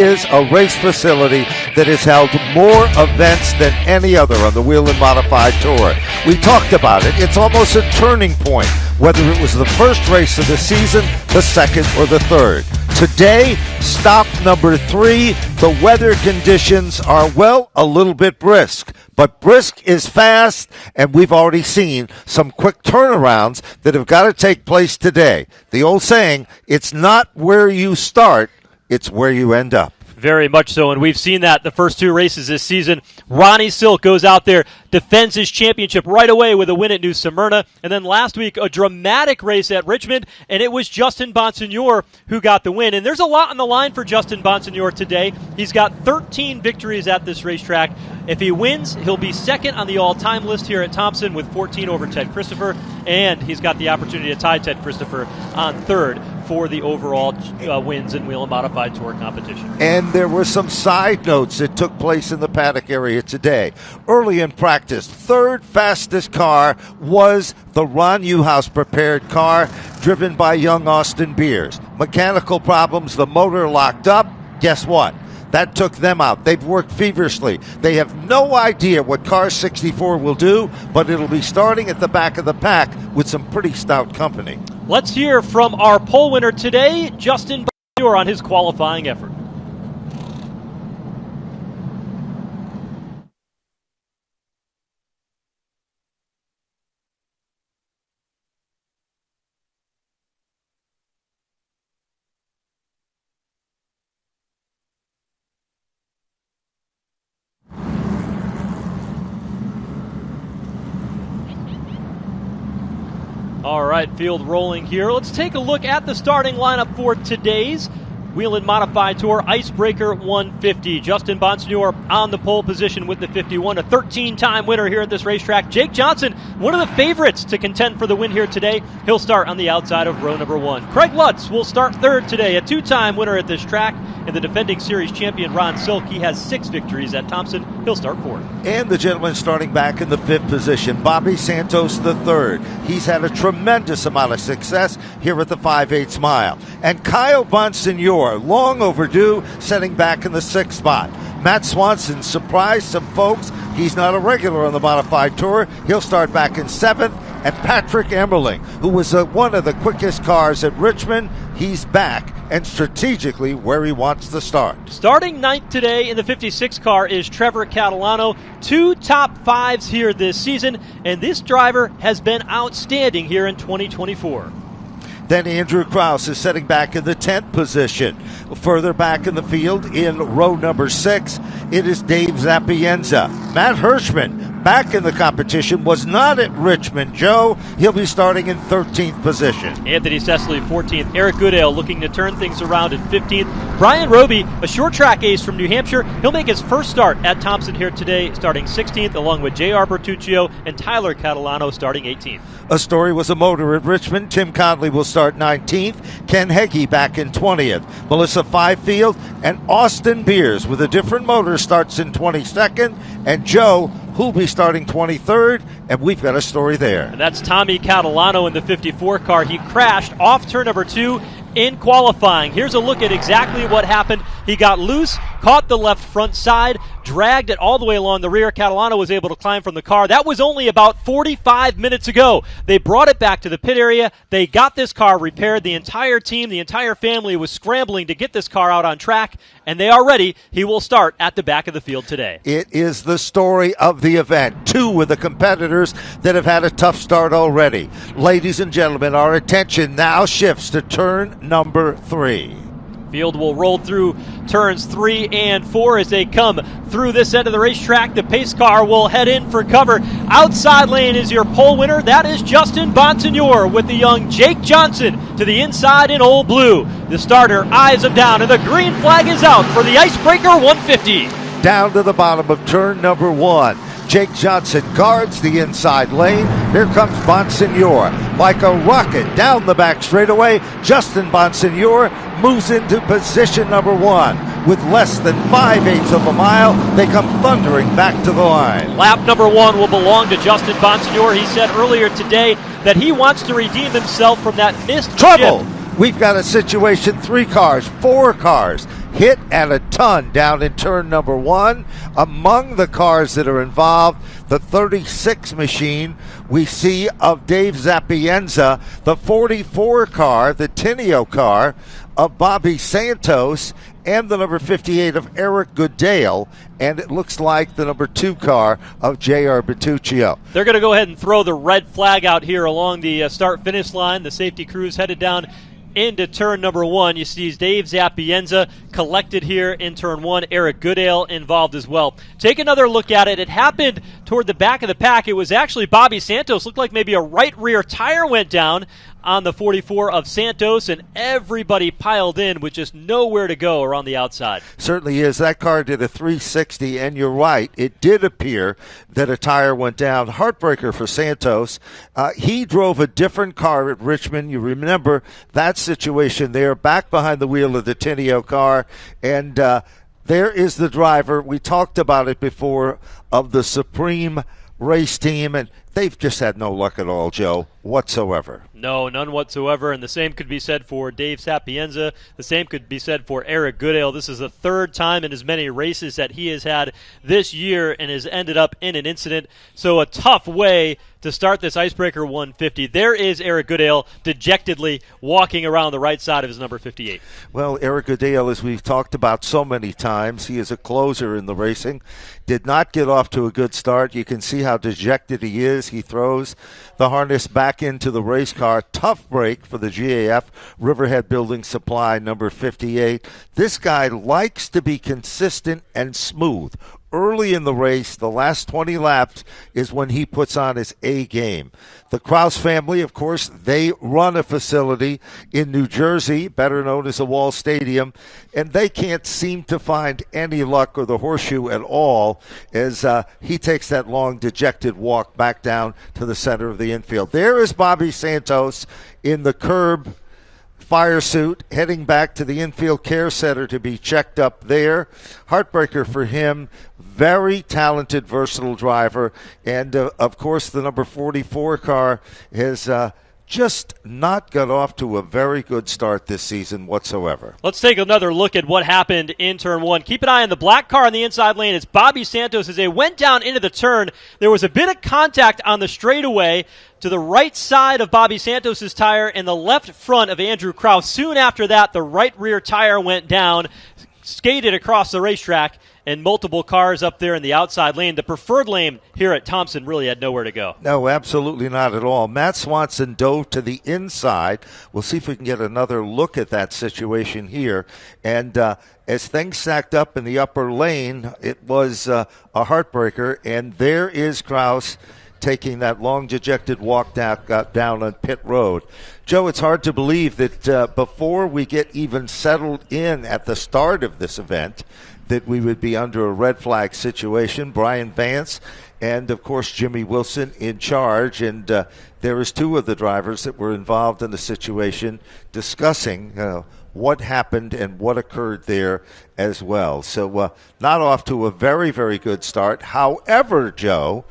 Is a race facility that has held more events than any other on the Whelen Modified Tour. We talked about it. It's almost a turning point, whether it was the first race of the season, the second, or the third. Today, stop number 3. The weather conditions are, well, a little bit brisk. But brisk is fast, and we've already seen some quick turnarounds that have got to take place today. The old saying, it's not where you start, it's where you end up. Very much so, and we've seen that the first 2 races this season. Ronnie Silk goes out there, defends his championship right away with a win at New Smyrna, and then last week a dramatic race at Richmond, and it was Justin Bonsignore who got the win. And there's a lot on the line for Justin Bonsignore today. He's got 13 victories at this racetrack. If he wins, he'll be second on the all-time list here at Thompson with 14 over Ted Christopher, and he's got the opportunity to tie Ted Christopher on third for the overall wins in Whelen Modified Tour competition. And there were some side notes that took place in the paddock area today. Early in practice, third fastest car was the Ron Newhouse prepared car driven by young Austin Beers. Mechanical problems, the motor locked up. Guess what? That took them out. They've worked feverishly. They have no idea what car 64 will do, but it'll be starting at the back of the pack with some pretty stout company. Let's hear from our pole winner today, Justin Bonsignore, on his qualifying effort. All right, field rolling here. Let's take a look at the starting lineup for today's Whelen Modified Tour Icebreaker 150. Justin Bonsignore on the pole position with the 51, a 13-time winner here at this racetrack. Jake Johnson, one of the favorites to contend for the win here today. He'll start on the outside of row number 1. Craig Lutz will start third today, a 2-time winner at this track. And the defending series champion Ron Silk, he has 6 victories at Thompson. He'll start fourth. And the gentleman starting back in the 5th position, Bobby Santos III. He's had a tremendous amount of success here at the 5/8 mile. And Kyle Bonsignore, long overdue, setting back in the 6th spot. Matt Swanson surprised some folks. He's not a regular on the Modified Tour. He'll start back in 7th. And Patrick Emmerling, who was one of the quickest cars at Richmond, he's back and strategically where he wants to start. Starting 9th today in the 56 car is Trevor Catalano. 2 top 5s here this season, and this driver has been outstanding here in 2024. Then Andrew Krause is setting back in the 10th position. Further back in the field in row number 6, it is Dave Zapienza. Matt Hirschman, back in the competition, was not at Richmond. Joe, he'll be starting in 13th position. Anthony Cecily, 14th. Eric Goodale looking to turn things around in 15th. Brian Roby, a short track ace from New Hampshire. He'll make his first start at Thompson here today, starting 16th, along with J.R. Bertuccio and Tyler Catalano starting 18th. A story was a motor at Richmond. Tim Conley will start 19th. Ken Heggie back in 20th. Melissa Fifield and Austin Beers with a different motor starts in 22nd. And Joe, who'll be starting 23rd, and we've got a story there. And that's Tommy Catalano in the 54 car. He crashed off turn number 2 in qualifying. Here's a look at exactly what happened. He got loose, caught the left front side, dragged it all the way along the rear. Catalano was able to climb from the car. That was only about 45 minutes ago. They brought it back to the pit area. They got this car repaired. The entire team, the entire family was scrambling to get this car out on track, and they are ready. He will start at the back of the field today. It is the story of the event. 2 of the competitors that have had a tough start already. Ladies and gentlemen, our attention now shifts to turn number 3. Field will roll through turns 3 and 4 as they come through this end of the racetrack. The pace car will head in for cover. Outside lane is your pole winner. That is Justin Bonsignore with the young Jake Johnson to the inside in old blue. The starter eyes him down, and the green flag is out for the Icebreaker 150. Down to the bottom of turn number 1. Jake Johnson guards the inside lane. Here comes Bonsignore. Like a rocket down the back straightaway, Justin Bonsignore moves into position number 1. With less than 5/8 of a mile, they come thundering back to the line. Lap number 1 will belong to Justin Bonsignore. He said earlier today that he wants to redeem himself from that missed trouble. chip. We've got a situation, 3 cars, 4 cars. hit and a ton down in turn number 1. Among the cars that are involved, the 36 machine we see of Dave Sapienza, the 44 car, the Tineo car of Bobby Santos, and the number 58 of Eric Goodale, and it looks like the number 2 car of J.R. Bertuccio. They're going to go ahead and throw the red flag out here along the start-finish line. The safety crew's headed down into turn number 1. You see Dave Sapienza collected here in turn 1. Eric Goodale involved as well. Take another look at it. It happened toward the back of the pack. It was actually Bobby Santos. Looked like maybe a right rear tire went down on the 44 of Santos, and everybody piled in with just nowhere to go around the outside. Certainly is. That car did a 360, and you're right. It did appear that a tire went down. Heartbreaker for Santos. He drove a different car at Richmond. You remember that situation there, back behind the wheel of the Tineo car, and there is the driver. We talked about it before, of the Supreme race team, and they've just had no luck at all, Joe, whatsoever. No, none whatsoever, and the same could be said for Dave Sapienza. The same could be said for Eric Goodale. This is the third time in as many races that he has had this year and has ended up in an incident. So a tough way to start this Icebreaker 150. There is Eric Goodale dejectedly walking around the right side of his number 58. Well, Eric Goodale, as we've talked about so many times, he is a closer in the racing. Did not get off to a good start. You can see how dejected he is. He throws the harness back into the race car. Tough break for the GAF Riverhead Building Supply number 58. This guy likes to be consistent and smooth. Early in the race, the last 20 laps is when he puts on his A game. The Kraus family, of course, they run a facility in New Jersey, better known as the Wall Stadium, and they can't seem to find any luck or the horseshoe at all as he takes that long, dejected walk back down to the center of the infield. There is Bobby Santos in the curb fire suit, heading back to the infield care center to be checked up there. Heartbreaker for him. Very talented, versatile driver. And, of course, the number 44 car has just not got off to a very good start this season whatsoever. Let's take another look at what happened in turn 1. Keep an eye on the black car in the inside lane. It's Bobby Santos as they went down into the turn. There was a bit of contact on the straightaway to the right side of Bobby Santos' tire and the left front of Andrew Kraus. Soon after that, the right rear tire went down, skated across the racetrack, and multiple cars up there in the outside lane. The preferred lane here at Thompson really had nowhere to go. No, absolutely not at all. Matt Swanson dove to the inside. We'll see if we can get another look at that situation here. And as things stacked up in the upper lane, it was a heartbreaker. And there is Kraus taking that long, dejected walk down on pit road. Joe, it's hard to believe that before we get even settled in at the start of this event, that we would be under a red flag situation. Brian Vance and, of course, Jimmy Wilson in charge. And there is 2 of the drivers that were involved in the situation discussing what happened and what occurred there as well. So not off to a very, very good start. However, Joe,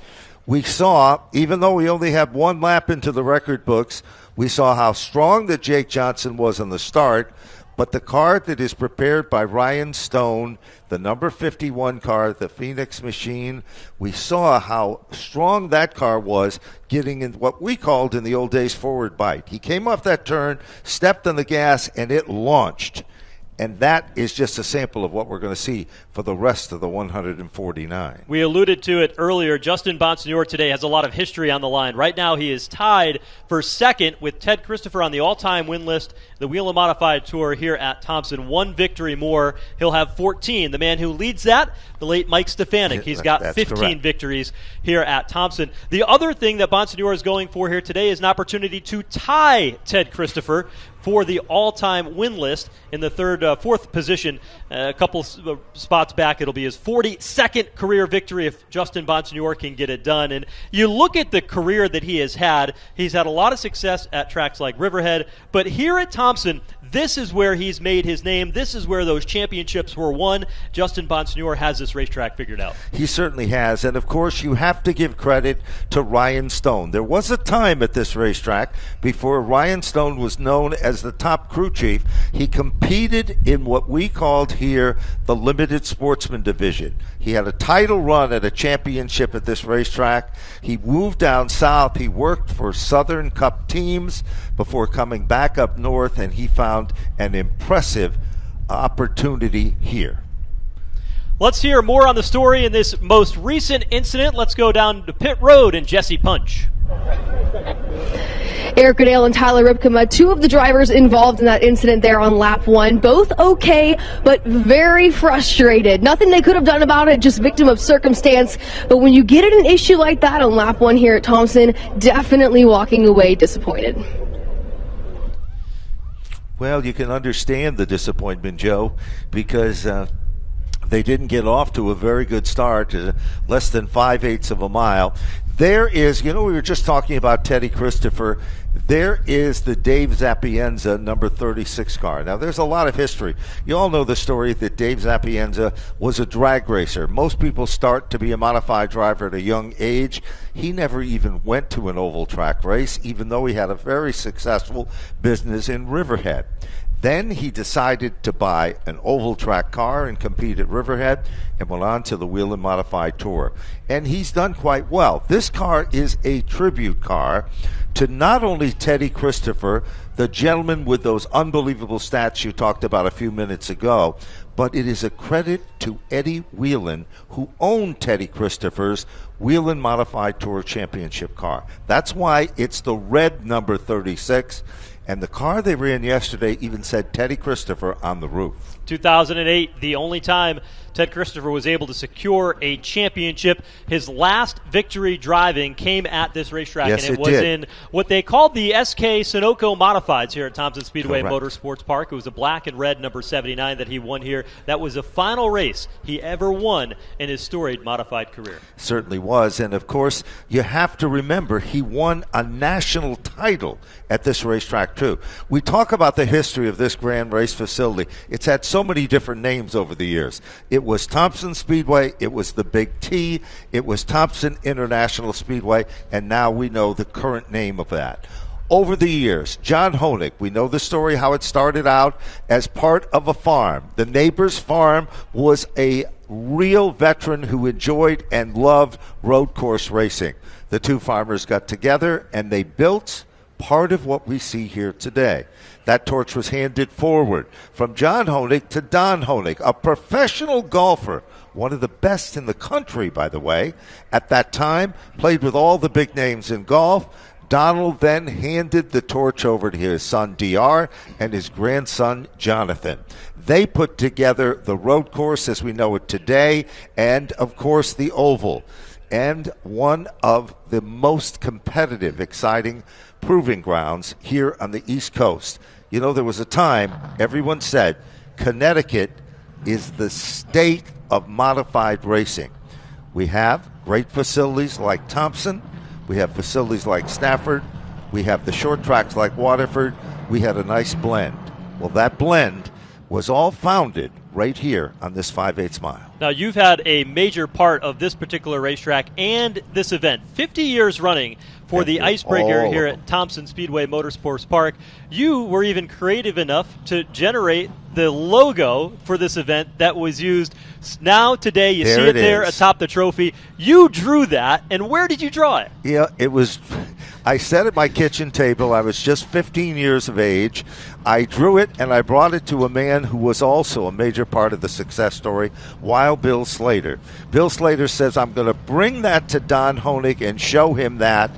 we saw, even though we only had 1 lap into the record books, we saw how strong that Jake Johnson was on the start. But the car that is prepared by Ryan Stone, the number 51 car, the Phoenix Machine, we saw how strong that car was getting in what we called in the old days forward bite. He came off that turn, stepped on the gas, and it launched. And that is just a sample of what we're going to see for the rest of the 149. We alluded to it earlier. Justin Bonsignore today has a lot of history on the line. Right now he is tied for second with Ted Christopher on the all-time win list, the Wheel and Modified Tour here at Thompson. 1 victory more. He'll have 14. The man who leads that, the late Mike Stefanik. He's got 15 correct. Victories here at Thompson. The other thing that Bonsignore is going for here today is an opportunity to tie Ted Christopher for the all-time win list in the fourth position. A couple spots back, it'll be his 42nd career victory if Justin Bonsignore can get it done. And you look at the career that he has had. He's had a lot of success at tracks like Riverhead, but here at Thompson, this is where he's made his name. This is where those championships were won. Justin Bonsignore has this racetrack figured out. He certainly has. And, of course, you have to give credit to Ryan Stone. There was a time at this racetrack before Ryan Stone was known as the top crew chief, he competed in what we called here the limited sportsman division. He had a title run at a championship at this racetrack. He moved down south. He worked for Southern Cup teams before coming back up north, and he found an impressive opportunity here. Let's hear more on the story in this most recent incident. Let's go down to pit road and Jesse Punch. Eric Goodale and Tyler Ripkema, two of the drivers involved in that incident there on lap 1, both okay, but very frustrated. Nothing they could have done about it, just victim of circumstance. But when you get in an issue like that on lap 1 here at Thompson, definitely walking away disappointed. Well, you can understand the disappointment, Joe, because they didn't get off to a very good start, less than 5/8 of a mile. There is, we were just talking about Teddy Christopher. There is the Dave Zapienza number 36 car. Now, there's a lot of history. You all know the story that Dave Zapienza was a drag racer. Most people start to be a modified driver at a young age. He never even went to an oval track race, even though he had a very successful business in Riverhead. Then he decided to buy an oval track car and compete at Riverhead and went on to the Whelen Modified Tour. And he's done quite well. This car is a tribute car to not only Teddy Christopher, the gentleman with those unbelievable stats you talked about a few minutes ago, but it is a credit to Eddie Whelen, who owned Teddy Christopher's Whelen Modified Tour Championship car. That's why it's the red number 36. And the car they ran yesterday even said Teddy Christopher on the roof. 2008, the only time Ted Christopher was able to secure a championship. His last victory driving came at this racetrack, yes, and it was in what they called the SK Sunoco Modifieds here at Thompson Speedway Motorsports Park. It was a black and red number 79 that he won here. That was the final race he ever won in his storied modified career. Certainly was, and of course, you have to remember he won a national title at this racetrack too. We talk about the history of this grand race facility. It's had so many different names over the years. It was Thompson Speedway, it was the Big T, it was Thompson International Speedway, and now we know the current name of that. Over the years, John Honig, we know the story how it started out as part of a farm. The neighbor's farm was a real veteran who enjoyed and loved road course racing. The two farmers got together and they built part of what we see here today. That torch was handed forward from John Honig to Don Honig, a professional golfer, one of the best in the country, by the way. At that time, played with all the big names in golf. Donald then handed the torch over to his son, DR, and his grandson, Jonathan. They put together the road course as we know it today, and, of course, the oval. And one of the most competitive, exciting proving grounds here on the East Coast. You know, there was a time everyone said Connecticut is the state of modified racing. We have great facilities like Thompson. We have facilities like Stafford. We have the short tracks like Waterford. We had a nice blend. Well, that blend was all founded right here on this 5/8 mile. Now, you've had a major part of this particular racetrack and this event, 50 years running for the Icebreaker here at Thompson Speedway Motorsports Park. You were even creative enough to generate the logo for this event that was used now today. You see it there atop the trophy. You drew that, and where did you draw it? Yeah, it was, I sat at my kitchen table. I was just 15 years of age. I drew it, and I brought it to a man who was also a major part of the success story, Wild Bill Slater. Bill Slater says, I'm going to bring that to Don Honig and show him that,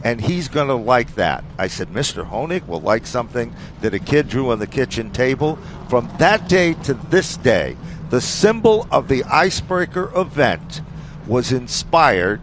and he's going to like that. I said, Mr. Honig will like something that a kid drew on the kitchen table. From that day to this day, the symbol of the Icebreaker event was inspired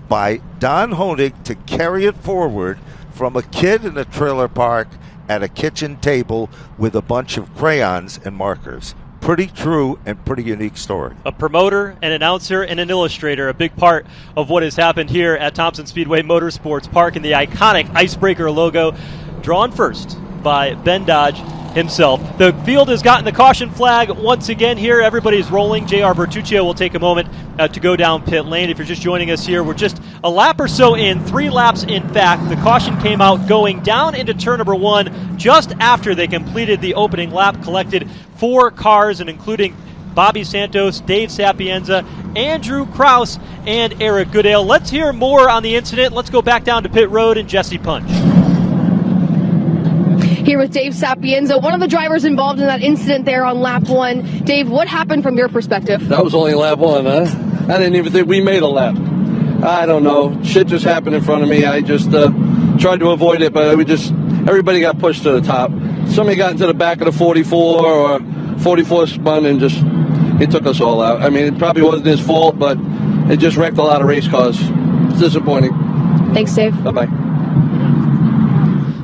by Don Honig to carry it forward from a kid in a trailer park at a kitchen table with a bunch of crayons and markers. Pretty true and pretty unique story. A promoter, an announcer, and an illustrator, a big part of what has happened here at Thompson Speedway Motorsports Park, and the iconic Icebreaker logo drawn first by Ben Dodge himself. The field has gotten the caution flag once again here. Everybody's rolling. J.R. Bertuccio will take a moment to go down pit lane. If you're just joining us here, we're just a lap or so in, 3 laps in fact. The caution came out going down into turn number 1 just after they completed the opening lap, collected 4 cars, and including Bobby Santos, Dave Sapienza, Andrew Kraus, and Eric Goodale. Let's hear more on the incident. Let's go back down to pit road and Jesse Punch. Here with Dave Sapienza, one of the drivers involved in that incident there on lap 1. Dave, what happened from your perspective? That was only lap 1, huh? I didn't even think we made a lap. I don't know. Shit just happened in front of me. I just tried to avoid it, but everybody got pushed to the top. Somebody got into the back of the 44 or 44 spun and it took us all out. I mean, it probably wasn't his fault, but it just wrecked a lot of race cars. It's disappointing. Thanks, Dave. Bye-bye.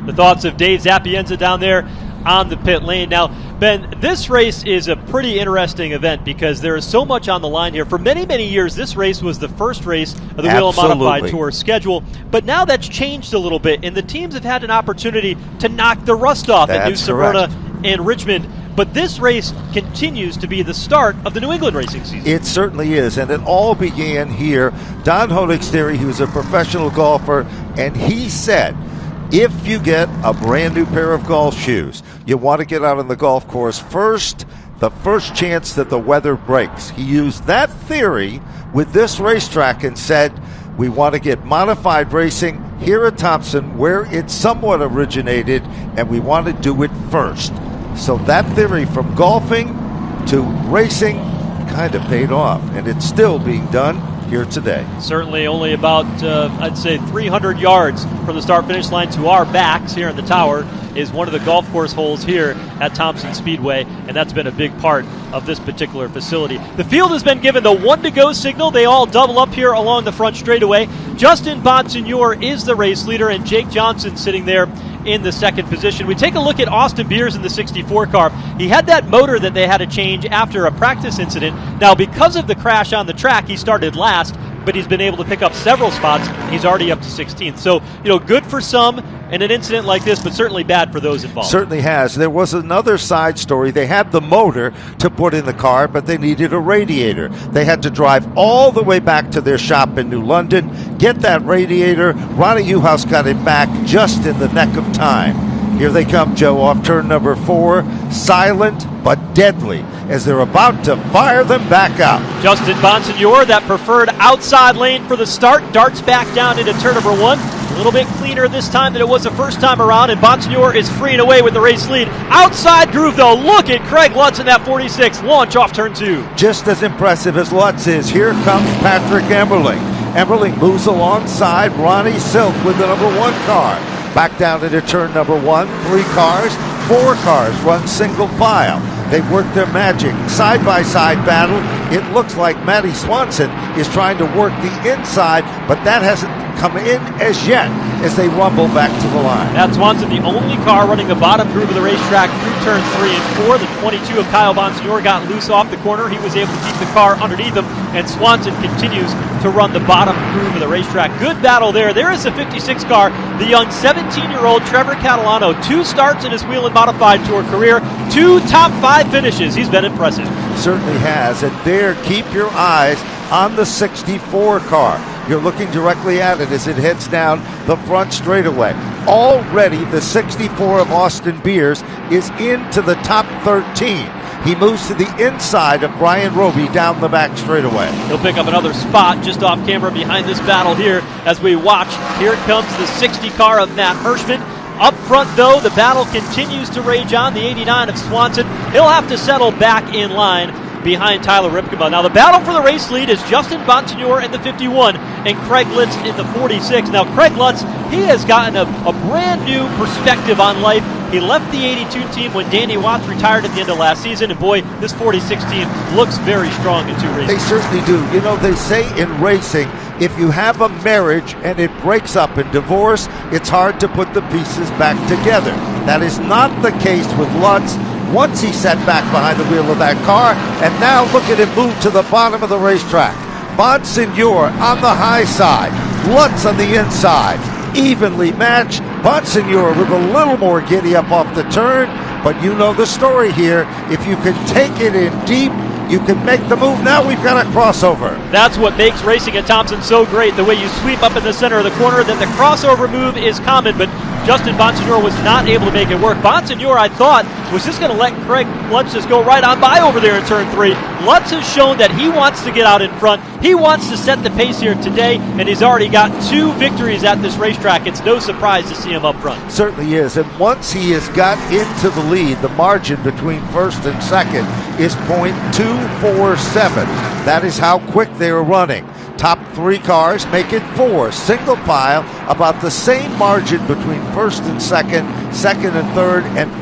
The thoughts of Dave Sapienza down there on the pit lane. Now, Ben, this race is a pretty interesting event because there is so much on the line here. For many, many years, this race was the first race of the Wheel Modified Tour schedule, but now that's changed a little bit, and the teams have had an opportunity to knock the rust off at New Smyrna and Richmond. But this race continues to be the start of the New England racing season. It certainly is, and it all began here. Don Honig's theory, he was a professional golfer, and he said, if you get a brand new pair of golf shoes, you want to get out on the golf course first, the first chance that the weather breaks. He used that theory with this racetrack and said, we want to get modified racing here at Thompson where it somewhat originated, and we want to do it first. So that theory from golfing to racing kind of paid off, and it's still being done here today. Certainly only about, I'd say, 300 yards from the start-finish line to our backs here in the tower is one of the golf course holes here at Thompson Speedway, and that's been a big part of this particular facility. The field has been given the 1-to-go signal. They all double up here along the front straightaway. Justin Bonsignor is the race leader, and Jake Johnson sitting there in the second position. We take a look at Austin Beers in the 64 car. He had that motor that they had to change after a practice incident. Now, because of the crash on the track, he started last, but he's been able to pick up several spots. He's already up to 16th. So, good for some in an incident like this, but certainly bad for those involved. Certainly has. There was another side story. They had the motor to put in the car, but they needed a radiator. They had to drive all the way back to their shop in New London, get that radiator. Ronnie Uhouse got it back just in the nick of time. Here they come, Joe, off turn number 4. Silent but deadly as they're about to fire them back out. Justin Bonsignor, that preferred outside lane for the start, darts back down into turn number 1. A little bit cleaner this time than it was the first time around, and Bonsignor is freeing away with the race lead. Outside groove, though. Look at Craig Lutz in that 46. Launch off turn 2. Just as impressive as Lutz is, here comes Patrick Emberling. Emberling moves alongside Ronnie Silk with the number 1 car. Back down into turn number 1, 3 cars, 4 cars run single file. They work their magic. Side-by-side battle. It looks like Matty Swanson is trying to work the inside, but that hasn't come in as yet as they rumble back to the line. Matt Swanson, the only car running the bottom groove of the racetrack through turns 3 and 4. The 22 of Kyle Bonsignor got loose off the corner. He was able to keep the car underneath him, and Swanson continues to run the bottom groove of the racetrack. Good battle there. There is the 56 car, the young 17-year-old Trevor Catalano. 2 starts in his Wheel and Modified Tour career, 2 top 5 finishes. He's been impressive. Certainly has. And there, keep your eyes on the 64 car. You're looking directly at it as it heads down the front straightaway. Already, the 64 of Austin Beers is into the top 13. He moves to the inside of Brian Roby down the back straightaway. He'll pick up another spot just off camera behind this battle here as we watch. Here it comes, the 60 car of Matt Hirschman. Up front, though, the battle continues to rage on. The 89 of Swanson. He'll have to settle back in line behind Tyler Ripkema. Now, the battle for the race lead is Justin Bonsignor in the 51 and Craig Lutz in the 46. Now, Craig Lutz, he has gotten a brand new perspective on life. He left the 82 team when Danny Watts retired at the end of last season, and boy, this 46 team looks very strong in 2 races. They certainly do. They say in racing, if you have a marriage and it breaks up in divorce, it's hard to put the pieces back together. That is not the case with Lutz. Once he sat back behind the wheel of that car, and now look at him move to the bottom of the racetrack. Bonsignor on the high side, Lutz on the inside, evenly matched. Bonsignor with a little more giddy up off the turn, But you know the story here. If you can take it in deep, you can make the move. Now we've got a crossover. That's what makes racing at Thompson so great, the way you sweep up in the center of the corner, that the crossover move is common, but Justin Bonsignor was not able to make it work. Bonsignor, I thought, was just going to let Craig Lutz just go right on by over there in turn 3. Lutz has shown that he wants to get out in front. He wants to set the pace here today, and he's already got 2 victories at this racetrack. It's no surprise to see him up front. Certainly is. And once he has got into the lead, the margin between first and second is .247. That is how quick they are running. Top 3 cars make it 4. Single file, about the same margin between first and second, second and third and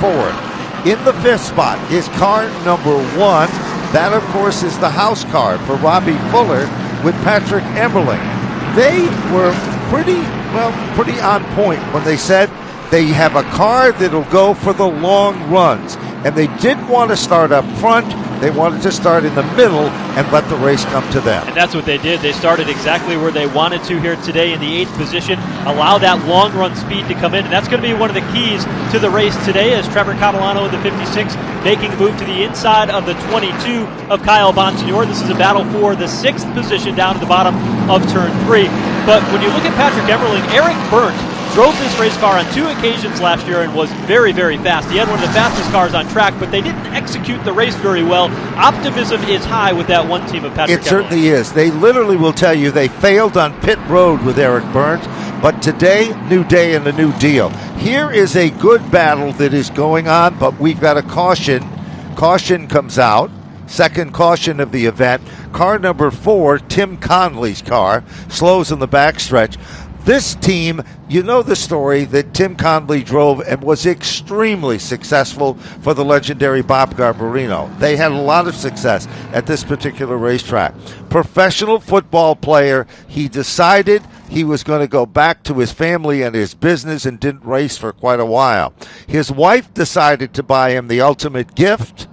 fourth. In the 5th spot is car number 1. That, of course, is the house car for Robbie Fuller with Patrick Emmerling. They were pretty on point when they said they have a car that'll go for the long runs. And they didn't want to start up front. They wanted to start in the middle and let the race come to them. And that's what they did. They started exactly where they wanted to here today in the 8th position. Allow that long run speed to come in. And that's going to be one of the keys to the race today, as Trevor Catalano in the 56 making a move to the inside of the 22 of Kyle Bonsignor. This is a battle for the 6th position down at the bottom of turn 3. But when you look at Patrick Emmerling, Eric Berndt drove this race car on 2 occasions last year and was very, very fast. He had one of the fastest cars on track, but they didn't execute the race very well. Optimism is high with that one team of Patrick Emmerling. It certainly is. They literally will tell you they failed on pit road with Eric Berndt, but today, new day and a new deal. Here is a good battle that is going on, but we've got a caution. Caution comes out. Second caution of the event. Car number 4, Tim Conley's car, slows in the backstretch. This team, you know the story that Tim Conley drove and was extremely successful for the legendary Bob Garbarino. They had a lot of success at this particular racetrack. Professional football player, he decided he was going to go back to his family and his business and didn't race for quite a while. His wife decided to buy him the ultimate gift,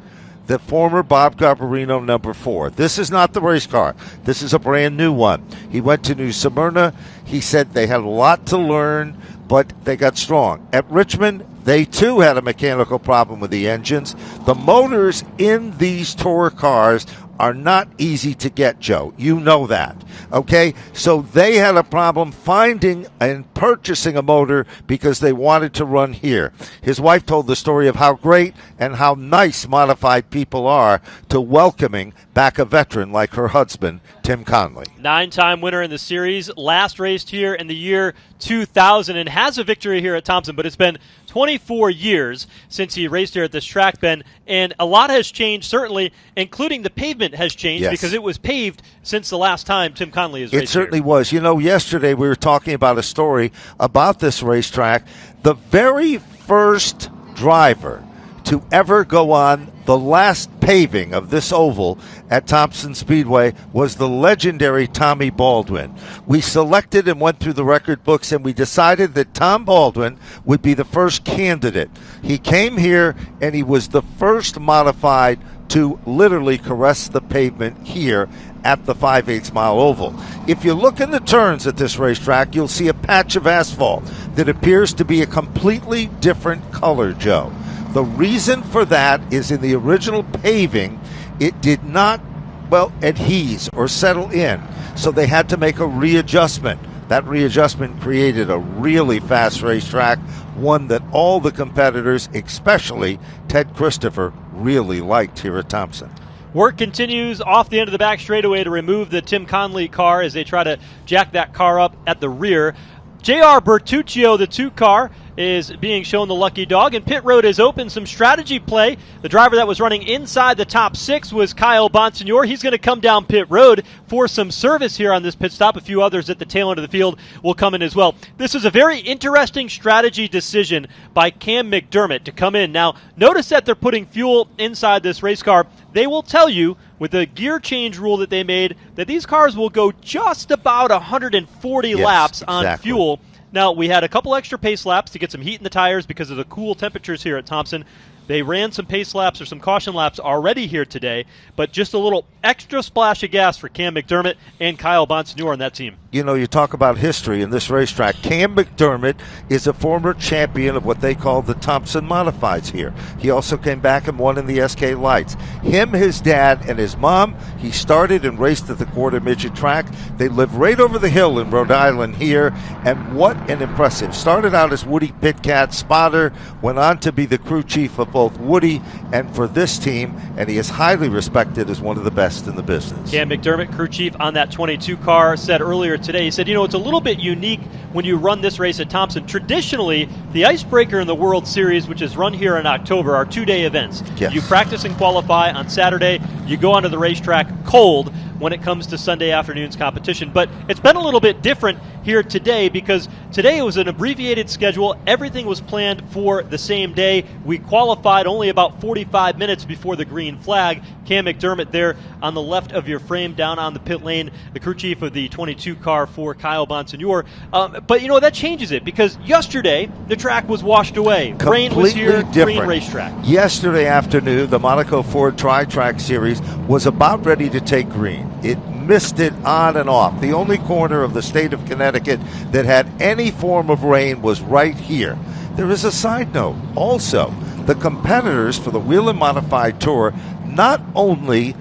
the former Bob Garbarino number 4. This is not the race car. This is a brand new one. He went to New Smyrna. He said they had a lot to learn, but they got strong. At Richmond, they too had a mechanical problem with the engines. The motors in these tour cars are not easy to get, Joe. You know that. Okay? So they had a problem finding and purchasing a motor because they wanted to run here. His wife told the story of how great and how nice modified people are to welcoming back a veteran like her husband, Tim Conley. 9-time winner in the series, last raced here in the year 2000 and has a victory here at Thompson, but it's been 24 years since he raced here at this track, Ben, and a lot has changed, certainly, including the pavement has changed because it was paved since the last time Tim Conley has raced. It certainly here. was. You know, yesterday we were talking about a story about this racetrack. The very first driver to ever go on the last paving of this oval at Thompson Speedway was the legendary Tommy Baldwin. We selected and went through the record books, and we decided that Tom Baldwin would be the first candidate. He came here, and he was the first modified to literally caress the pavement here at the 5/8 mile oval. If you look in the turns at this racetrack, you'll see a patch of asphalt that appears to be a completely different color, Joe. The reason for that is in the original paving, it did not, adhere or settle in. So they had to make a readjustment. That readjustment created a really fast racetrack, one that all the competitors, especially Ted Christopher, really liked here at Thompson. Work continues off the end of the back straightaway to remove the Tim Conley car as they try to jack that car up at the rear. J.R. Bertuccio, the 2 car, is being shown the lucky dog, and pit road is open. Some strategy play. The driver that was running inside the top 6 was Kyle Bonsignor. He's going to come down pit road for some service here on this pit stop. A few others at the tail end of the field will come in as well. This is a very interesting strategy decision by Cam McDermott to come in. Now, notice that they're putting fuel inside this race car. They will tell you, with the gear change rule that they made, that these cars will go just about 140 laps on fuel. Now, we had a couple extra pace laps to get some heat in the tires because of the cool temperatures here at Thompson. They ran some pace laps or some caution laps already here today, but just a little extra splash of gas for Cam McDermott and Kyle Bonsignore on that team. You know, you talk about history in this racetrack. Cam McDermott is a former champion of what they call the Thompson Modifieds here. He also came back and won in the SK Lights. Him, his dad, and his mom, he started and raced at the quarter midget track. They live right over the hill in Rhode Island here, and what an impressive. Started out as Woody Pitcat spotter, went on to be the crew chief of both Woody and for this team, and he is highly respected as one of the best in the business. Cam McDermott, crew chief on that 22 car, said earlier today, he said, you know, it's a little bit unique when you run this race at Thompson. Traditionally, the icebreaker in the World Series, which is run here in October, are 2-day events. Yes. You practice and qualify on Saturday, you go onto the racetrack cold when it comes to Sunday afternoon's competition. But it's been a little bit different here today because today it was an abbreviated schedule. Everything was planned for the same day. We qualified only about 45 minutes before the green flag. Cam McDermott there on the left of your frame down on the pit lane, the crew chief of the 22 car for Kyle Bonsignore. But, you know, that changes it because yesterday the track was washed away. Rain was here, green racetrack. Yesterday afternoon, the Monaco Ford Tri-Track Series was about ready to take green. It missed it on and off. The only corner of the state of Connecticut that had any form of rain was right here. There is a side note. Also, the competitors for the Wheel and Modified Tour, not only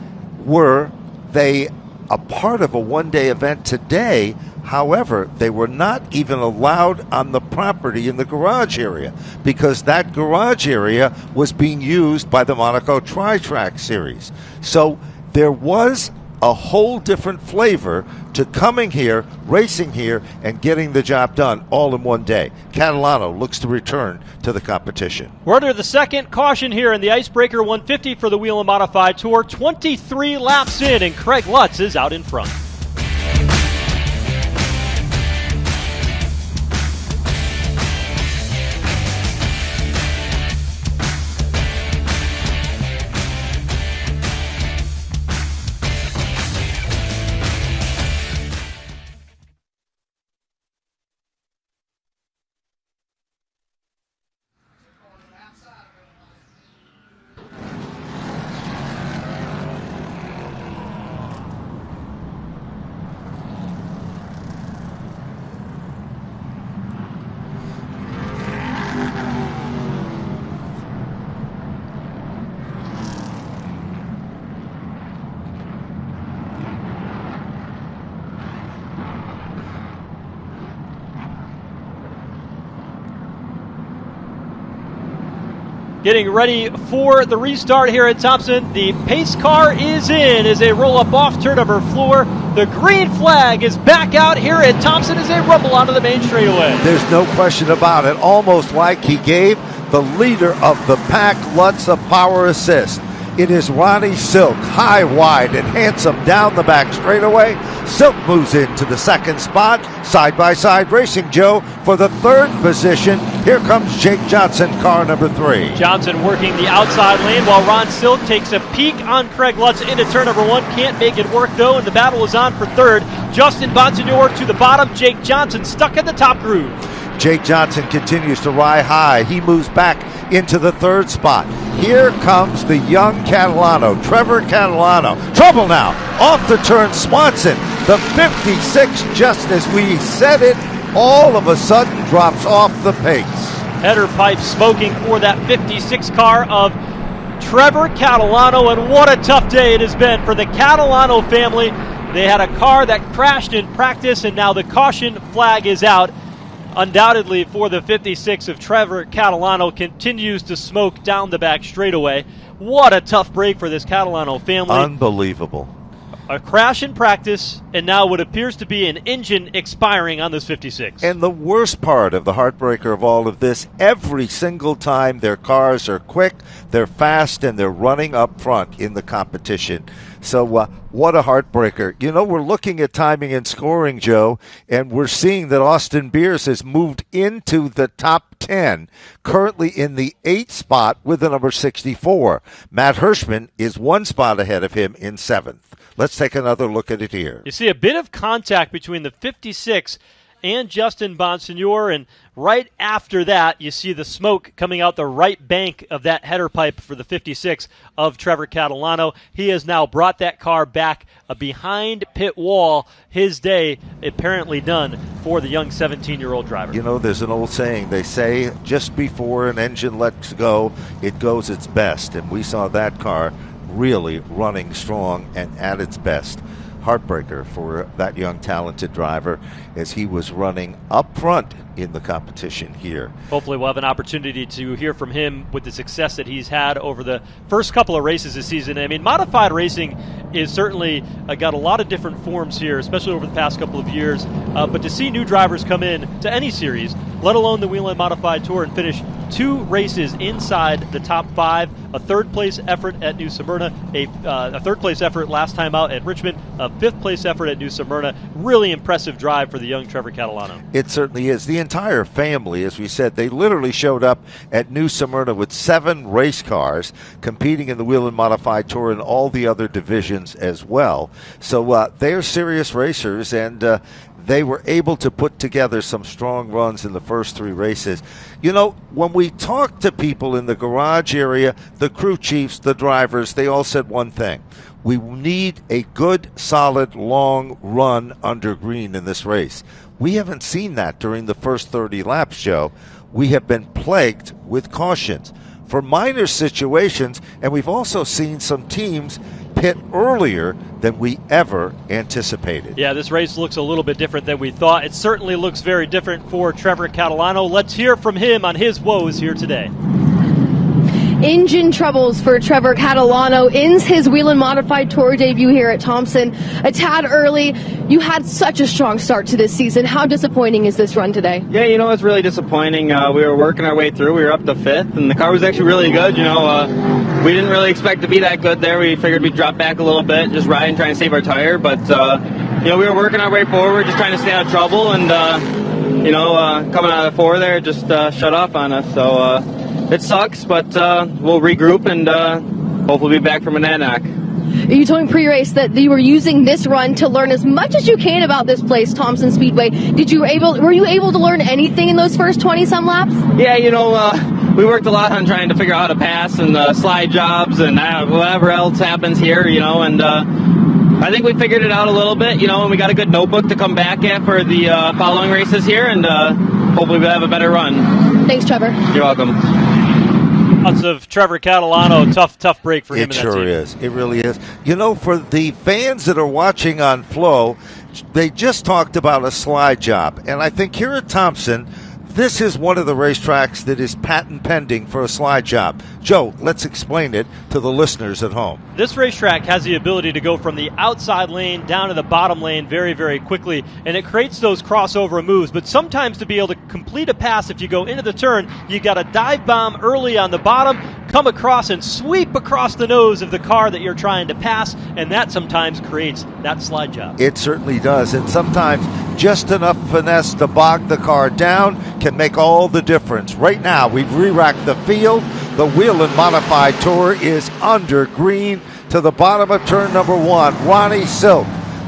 were they a part of a one-day event today, however, they were not even allowed on the property in the garage area because that garage area was being used by the Monaco Tri-Track Series. So there was a whole different flavor to coming here, racing here, and getting the job done all in one day. Catalano looks to return to the competition. We're under the second caution here in the Icebreaker 150 for the Wheel and Modified Tour. 23 laps in, and Craig Lutz is out in front. Getting ready for the restart here at Thompson. The pace car is in as they roll up off turn number 4. The green flag is back out here at Thompson as they rumble onto the main straightaway. There's no question about it. Almost like he gave the leader of the pack Lutz a power assist. It is Ronnie Silk, high, wide, and handsome down the back straightaway. Silk moves into the second spot. Side-by-side racing, Joe, for the third position. Here comes Jake Johnson, car number 3. Johnson working the outside lane while Ron Silk takes a peek on Craig Lutz into turn number 1. Can't make it work, though, and the battle is on for third. Justin Bonsignore to the bottom. Jake Johnson stuck at the top groove. Jake Johnson continues to ride high. He moves back into the third spot. Here comes the young Catalano, Trevor Catalano. Trouble now. Off the turn, Swanson. The 56, just as we said it, all of a sudden drops off the pace. Header pipe smoking for that 56 car of Trevor Catalano, and what a tough day it has been for the Catalano family. They had a car that crashed in practice, and now the caution flag is out. Undoubtedly for the 56 of Trevor Catalano, continues to smoke down the back straightaway. What a tough break for this Catalano family. Unbelievable. A crash in practice, and now what appears to be an engine expiring on this 56. And the worst part of the heartbreaker of all of this, every single time their cars are quick, they're fast, and they're running up front in the competition. So what a heartbreaker. You know, we're looking at timing and scoring, Joe, and we're seeing that Austin Beers has moved into the top 10, currently in the 8th spot with the number 64. Matt Hirschman is 1 spot ahead of him in 7th. Let's take another look at it here. You see a bit of contact between the 56 and Justin Bonsignor, and right after that, you see the smoke coming out the right bank of that header pipe for the 56 of Trevor Catalano. He has now brought that car back behind pit wall. His day apparently done for the young 17-year-old driver. You know, there's an old saying. They say just before an engine lets go, it goes its best. And we saw that car really running strong and at its best. Heartbreaker for that young talented driver as he was running up front in the competition here. Hopefully we'll have an opportunity to hear from him with the success that he's had over the first couple of races this season. I mean, modified racing is certainly got a lot of different forms here, especially over the past couple of years. But to see new drivers come in to any series, let alone the Whelen Modified Tour, and finish 2 races inside the top 5, a third-place effort at New Smyrna, a third-place effort last time out at Richmond, a 5th-place effort at New Smyrna. Really impressive drive for the young Trevor Catalano. It certainly is. The entire family, as we said, they literally showed up at New Smyrna with 7 race cars competing in the Whelen Modified Tour and all the other divisions as well. So they're serious racers, and they were able to put together some strong runs in the first 3 races. You know, when we talked to people in the garage area, the crew chiefs, the drivers, they all said one thing. We need a good, solid, long run under green in this race. We haven't seen that during the first 30 laps, Joe. We have been plagued with cautions for minor situations, and we've also seen some teams pit earlier than we ever anticipated. Yeah, this race looks a little bit different than we thought. It certainly looks very different for Trevor Catalano. Let's hear from him on his woes here today. Engine troubles for Trevor Catalano. Ends his Whelen Modified Tour debut here at Thompson a tad early. You had such a strong start to this season. How disappointing is this run today? Yeah, you know, it's really disappointing. We were working our way through. We were up to 5th, and the car was actually really good. You know, we didn't really expect to be that good there. We figured we'd drop back a little bit, just ride and try and save our tire. But, you know, we were working our way forward, just trying to stay out of trouble. And, you know, coming out of the 4 there, just shut off on us. So, it sucks, but we'll regroup and hopefully be back from a knock. You told me pre-race that you were using this run to learn as much as you can about this place, Thompson Speedway. Were you able to learn anything in those first 20-some laps? Yeah, you know, we worked a lot on trying to figure out how to pass and slide jobs and whatever else happens here, you know, and I think we figured it out a little bit, you know, and we got a good notebook to come back at for the following races here, and hopefully we'll have a better run. Thanks, Trevor. You're welcome. Lots of Trevor Catalano, tough break for him. It sure is. It really is. You know, for the fans that are watching on Flo, they just talked about a slide job. And I think here at Thompson, this is one of the racetracks that is patent pending for a slide job. Joe, let's explain it to the listeners at home. This racetrack has the ability to go from the outside lane down to the bottom lane very, very quickly, and it creates those crossover moves. But sometimes to be able to complete a pass, if you go into the turn, you got to dive bomb early on the bottom, come across and sweep across the nose of the car that you're trying to pass, and that sometimes creates that slide job. It certainly does, and sometimes just enough finesse to bog the car down can make all the difference. Right now, we've re-racked the field. The Whelen Modified Tour is under green to the bottom of turn number 1. Ronnie Silk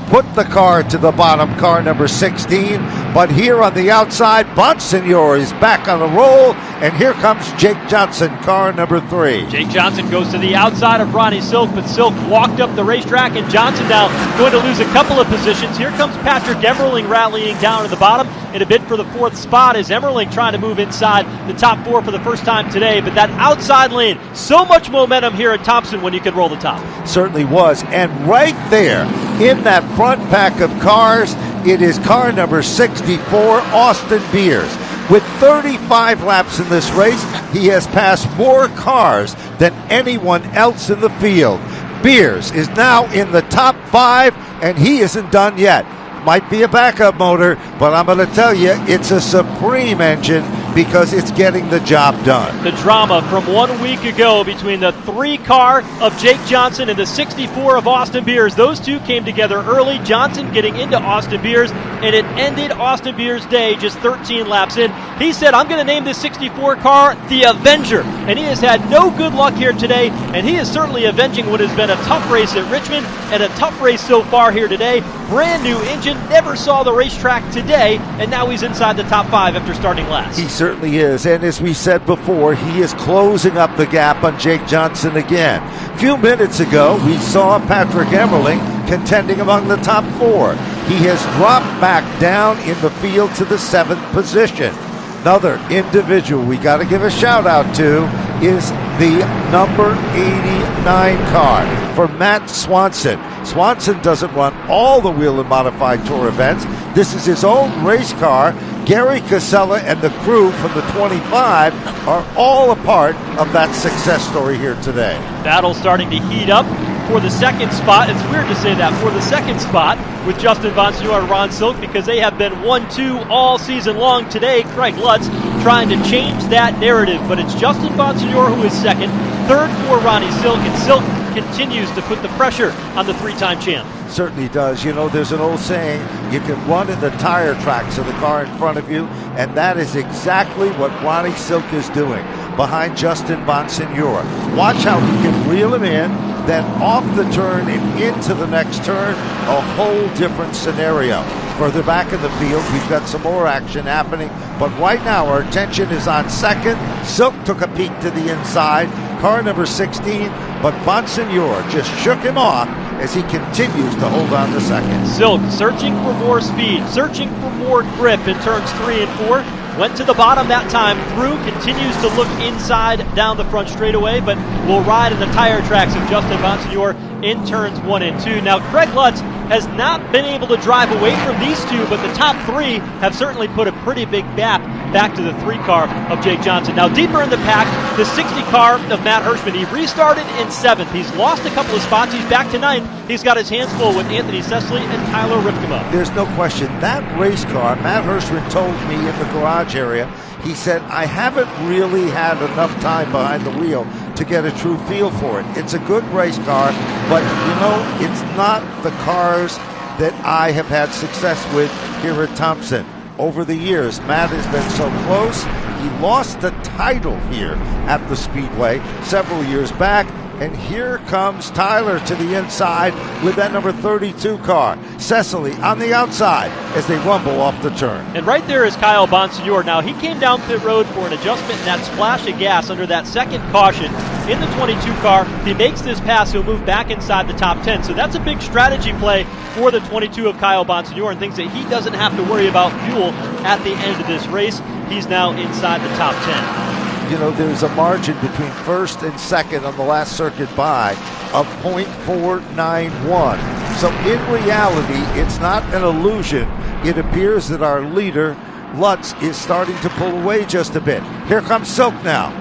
put the car to the bottom, car number 16. But here on the outside, Bonsignor is back on the roll, and here comes Jake Johnson, car number 3. Jake Johnson goes to the outside of Ronnie Silk, but Silk walked up the racetrack, and Johnson now going to lose a couple of positions. Here comes Patrick Emmerling rallying down to the bottom in a bid for the 4th spot. Is Emmerling trying to move inside the top 4 for the first time today, but that outside lane, so much momentum here at Thompson when you can roll the top. Certainly was, and right there in that front pack of cars, it is car number 64, Austin Beers. With 35 laps in this race, he has passed more cars than anyone else in the field. Beers is now in the top 5, and he isn't done yet. Might be a backup motor, but I'm going to tell you, it's a supreme engine because it's getting the job done. The drama from 1 week ago between the 3 car of Jake Johnson and the 64 of Austin Beers. Those two came together early. Johnson getting into Austin Beers, and it ended Austin Beers' day just 13 laps in. He said, I'm going to name this 64 car the Avenger, and he has had no good luck here today, and he is certainly avenging what has been a tough race at Richmond and a tough race so far here today. brand new engine, never saw the racetrack today, and now he's inside the top 5 after starting last. He certainly is, and as we said before, he is closing up the gap on Jake Johnson again. A few minutes ago, we saw Patrick Emmerling contending among the top 4. He has dropped back down in the field to the 7th position. Another individual we got to give a shout out to is the number 89 car for Matt Swanson. Swanson doesn't run all the Wheel and Modified Tour events. This is his own race car. Gary Casella and the crew from the 25 are all a part of that success story here today. Battle starting to heat up for the second spot. It's weird to say that, for the second spot with Justin Bonsignor and Ron Silk, because they have been 1-2 all season long. Today, Craig Lutz trying to change that narrative, but it's Justin Bonsignor who is second, third for Ronnie Silk, and Silk continues to put the pressure on the 3-time champ. Certainly does. You know, there's an old saying, you can run in the tire tracks of the car in front of you, and that is exactly what Ronnie Silk is doing behind Justin Bonsignor. Watch how he can reel him in, then off the turn and into the next turn, a whole different scenario. Further back in the field, we've got some more action happening, but right now our attention is on second. Silk took a peek to the inside, car number 16, but Bonsignor just shook him off as he continues to hold on to second. Silk searching for more speed, searching for more grip in turns 3 and 4. Went to the bottom that time, through, continues to look inside down the front straightaway, but will ride in the tire tracks of Justin Bonsignor in turns 1 and 2. Now, Craig Lutz has not been able to drive away from these two, but the top 3 have certainly put a pretty big gap back to the 3 car of Jake Johnson. Now, deeper in the pack, the 60 car of Matt Hirschman. He restarted in 7th. He's lost a couple of spots. He's back to 9th. He's got his hands full with Anthony Cecily and Tyler Ripkema. There's no question. That race car, Matt Hirschman told me in the garage area, he said, I haven't really had enough time behind the wheel to get a true feel for it. It's a good race car, but, you know, it's not the cars that I have had success with here at Thompson. Over the years, Matt has been so close. He lost the title here at the Speedway several years back. And here comes Tyler to the inside with that number 32 car. Cecily on the outside as they rumble off the turn. And right there is Kyle Bonsignor. Now, he came down pit road for an adjustment in that splash of gas under that second caution in the 22 car. If he makes this pass, he'll move back inside the top 10. So that's a big strategy play for the 22 of Kyle Bonsignor, and things that he doesn't have to worry about fuel at the end of this race. He's now inside the top 10. You know, there's a margin between first and second on the last circuit by of .491. So in reality, it's not an illusion. It appears that our leader, Lutz, is starting to pull away just a bit. Here comes Silk now,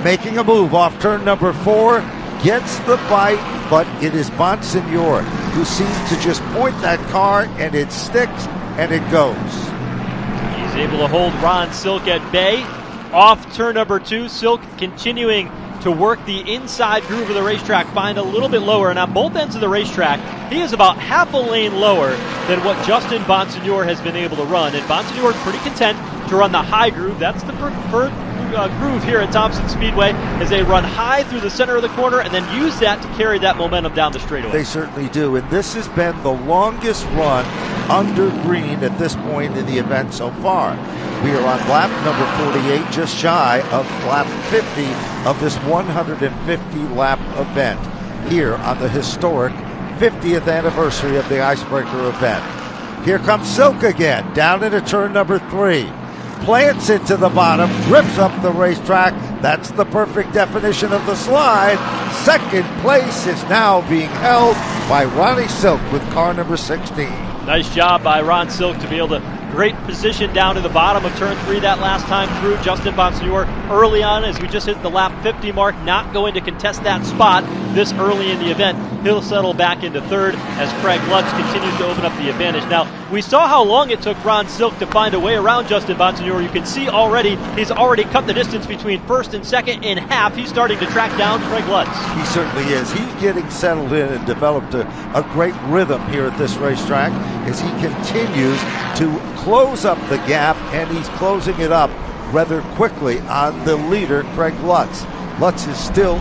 making a move off turn number 4, gets the bite, but it is Bonsignor who seems to just point that car, and it sticks and it goes. He's able to hold Ron Silk at bay. Off turn number 2, Silk continuing to work the inside groove of the racetrack, find a little bit lower. And on both ends of the racetrack, he is about half a lane lower than what Justin Bonsignor has been able to run. And Bonsignor is pretty content to run the high groove. That's the preferred groove here at Thompson Speedway, as they run high through the center of the corner and then use that to carry that momentum down the straightaway. They certainly do. And this has been the longest run under green at this point in the event so far. We are on lap number 48, just shy of lap 50 of this 150-lap event here on the historic 50th anniversary of the Icebreaker event. Here comes Silk again, down into turn number 3. Plants into the bottom, rips up the racetrack. That's the perfect definition of the slide. Second place is now being held by Ronnie Silk with car number 16. Nice job by Ron Silk to be able to great position down to the bottom of turn 3 that last time through. Justin Bonsignor early on, as we just hit the lap 50 mark, not going to contest that spot this early in the event. He'll settle back into third as Craig Lutz continues to open up the advantage. Now, we saw how long it took Ron Silk to find a way around Justin Bonsignor. You can see already he's already cut the distance between first and second in half. He's starting to track down Craig Lutz. He certainly is. He's getting settled in and developed a great rhythm here at this racetrack as he continues to close up the gap, and he's closing it up rather quickly on the leader, Craig Lutz. Lutz is still